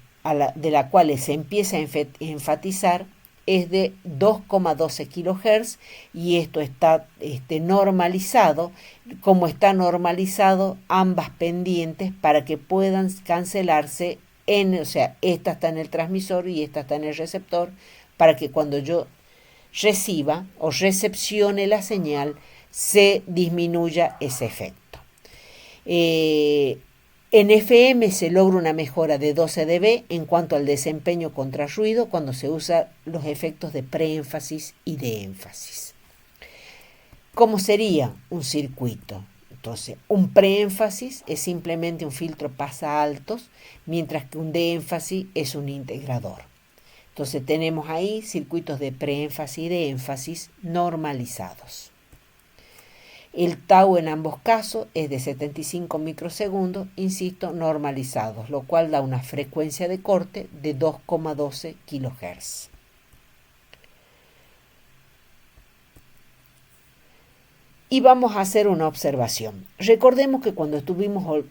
S1: de la cual se empieza a enfatizar, es de 2,12 kHz y esto está normalizado, como está normalizado ambas pendientes para que puedan cancelarse, o sea, esta está en el transmisor y esta está en el receptor, para que cuando yo reciba o recepcione la señal se disminuya ese efecto. En FM se logra una mejora de 12 dB en cuanto al desempeño contra ruido cuando se usan los efectos de preénfasis y de énfasis. ¿Cómo sería un circuito? Entonces, un preénfasis es simplemente un filtro pasa altos, mientras que un de énfasis es un integrador. Entonces tenemos ahí circuitos de preénfasis y de énfasis normalizados. El tau en ambos casos es de 75 microsegundos, insisto, normalizados, lo cual da una frecuencia de corte de 2,12 kHz. Y vamos a hacer una observación. Recordemos que cuando estuvimos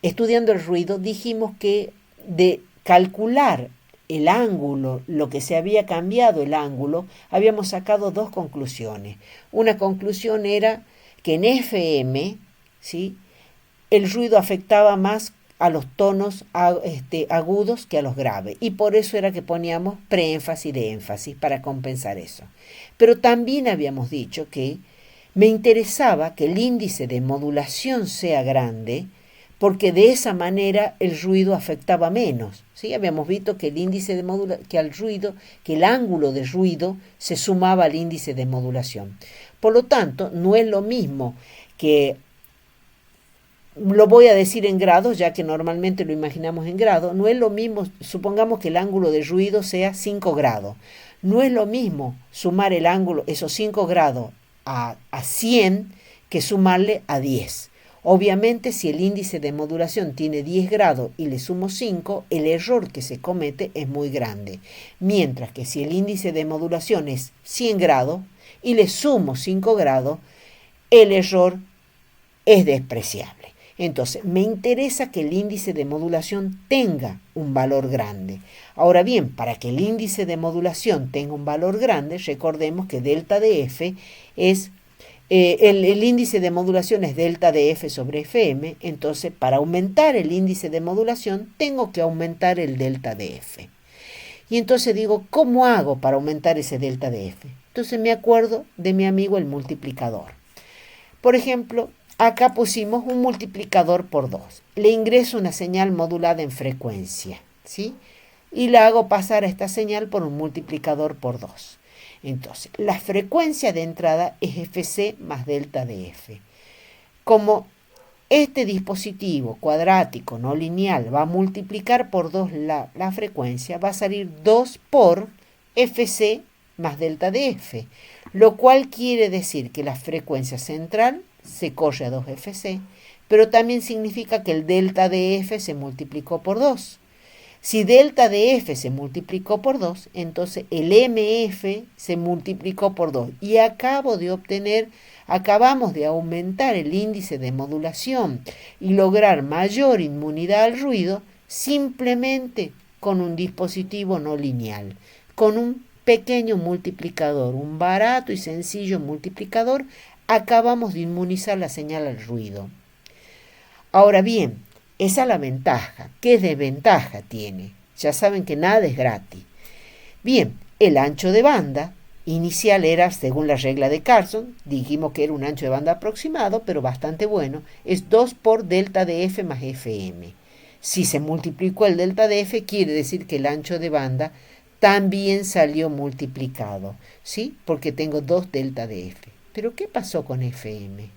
S1: estudiando el ruido, dijimos que de calcular el ángulo, lo que se había cambiado el ángulo, habíamos sacado dos conclusiones. Una conclusión era que en FM, ¿sí?, el ruido afectaba más a los tonos agudos que a los graves, y por eso era que poníamos preénfasis de énfasis para compensar eso. Pero también habíamos dicho que me interesaba que el índice de modulación sea grande, porque de esa manera el ruido afectaba menos, ¿sí? Habíamos visto que el índice de que el ángulo de ruido se sumaba al índice de modulación. Por lo tanto, no es lo mismo que, lo voy a decir en grados, ya que normalmente lo imaginamos en grados, no es lo mismo, supongamos que el ángulo de ruido sea 5 grados. No es lo mismo sumar el ángulo, esos 5 grados, a 100 que sumarle a 10. Obviamente, si el índice de modulación tiene 10 grados y le sumo 5, el error que se comete es muy grande. Mientras que si el índice de modulación es 100 grados y le sumo 5 grados, el error es despreciable. Entonces, me interesa que el índice de modulación tenga un valor grande. Ahora bien, para que el índice de modulación tenga un valor grande, recordemos que delta de f es, el índice de modulación es delta de f sobre fm, entonces para aumentar el índice de modulación tengo que aumentar el delta de f. Y entonces digo, ¿cómo hago para aumentar ese delta de f? Entonces me acuerdo de mi amigo el multiplicador. Por ejemplo, acá pusimos un multiplicador por 2. Le ingreso una señal modulada en frecuencia, ¿sí? Y la hago pasar a esta señal por un multiplicador por 2. Entonces, la frecuencia de entrada es fc más delta de f. Como este dispositivo cuadrático no lineal va a multiplicar por 2 la frecuencia, va a salir 2 por fc más delta de f, lo cual quiere decir que la frecuencia central se corre a 2fc, pero también significa que el delta de f se multiplicó por 2. Si delta de f se multiplicó por 2, entonces el mf se multiplicó por 2 y acabamos de aumentar el índice de modulación y lograr mayor inmunidad al ruido simplemente con un dispositivo no lineal, con un pequeño multiplicador, un barato y sencillo multiplicador, acabamos de inmunizar la señal al ruido. Ahora bien, esa es la ventaja. ¿Qué desventaja tiene? Ya saben que nada es gratis. Bien, el ancho de banda inicial era, según la regla de Carson, dijimos que era un ancho de banda aproximado, pero bastante bueno, es 2 por delta de f más fm. Si se multiplicó el delta de f, quiere decir que el ancho de banda también salió multiplicado, ¿sí? Porque tengo 2 delta de f. Pero ¿qué pasó con fm?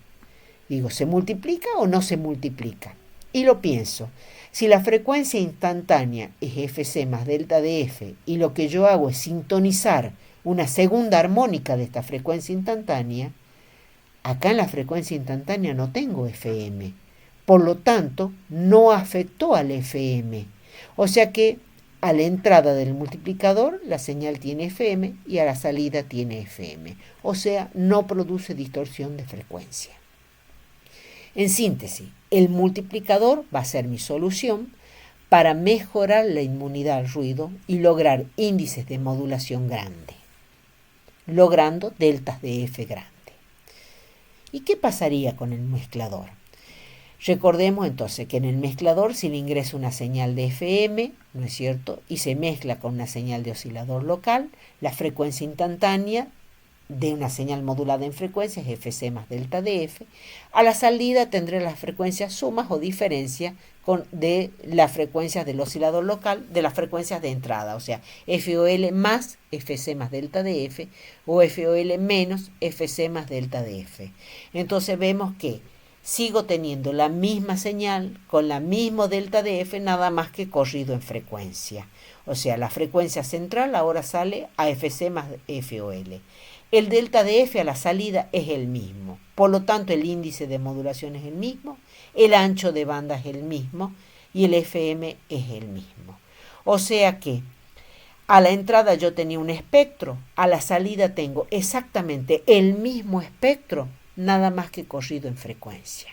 S1: Digo, ¿se multiplica o no se multiplica? Y lo pienso. Si la frecuencia instantánea es fc más delta de f y lo que yo hago es sintonizar una segunda armónica de esta frecuencia instantánea, acá en la frecuencia instantánea no tengo fm. Por lo tanto, no afectó al fm. O sea que a la entrada del multiplicador la señal tiene fm y a la salida tiene fm. O sea, no produce distorsión de frecuencia. En síntesis, el multiplicador va a ser mi solución para mejorar la inmunidad al ruido y lograr índices de modulación grande, logrando deltas de f grande. ¿Y qué pasaría con el mezclador? Recordemos entonces que en el mezclador se le ingresa una señal de FM, ¿no es cierto? Y se mezcla con una señal de oscilador local, la frecuencia instantánea de una señal modulada en frecuencia es fc más delta de f. A la salida tendré las frecuencias sumas o diferencia de las frecuencias del oscilador local de las frecuencias de entrada, o sea, FOL más fc más delta de f o FOL menos fc más delta de f. Entonces vemos que sigo teniendo la misma señal con la misma delta de f, nada más que corrido en frecuencia. O sea, la frecuencia central ahora sale a fc más FOL. El delta de f a la salida es el mismo. Por lo tanto, el índice de modulación es el mismo, el ancho de banda es el mismo y el FM es el mismo. O sea que a la entrada yo tenía un espectro, a la salida tengo exactamente el mismo espectro, nada más que corrido en frecuencia.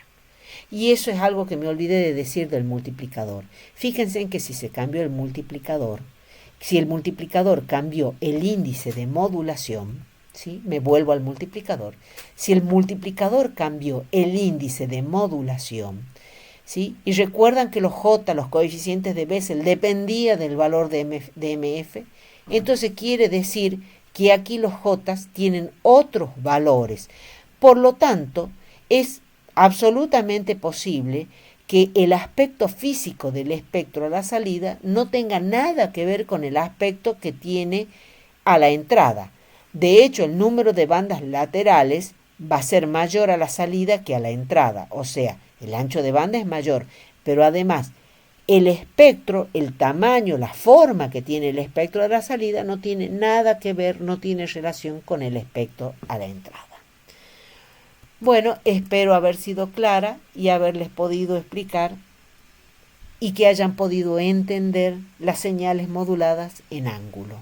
S1: Y eso es algo que me olvidé de decir del multiplicador. Fíjense en que si se cambió el multiplicador, si el multiplicador cambió el índice de modulación, ¿sí? Me vuelvo al multiplicador. Si el multiplicador cambió el índice de modulación, ¿sí? Y recuerdan que los J, los coeficientes de Bessel, dependía del valor de MF, entonces quiere decir que aquí los J tienen otros valores. Por lo tanto, es absolutamente posible que el aspecto físico del espectro a la salida no tenga nada que ver con el aspecto que tiene a la entrada. De hecho, el número de bandas laterales va a ser mayor a la salida que a la entrada. O sea, el ancho de banda es mayor, pero además el espectro, el tamaño, la forma que tiene el espectro de la salida no tiene nada que ver, no tiene relación con el espectro a la entrada. Bueno, espero haber sido clara y haberles podido explicar y que hayan podido entender las señales moduladas en ángulo.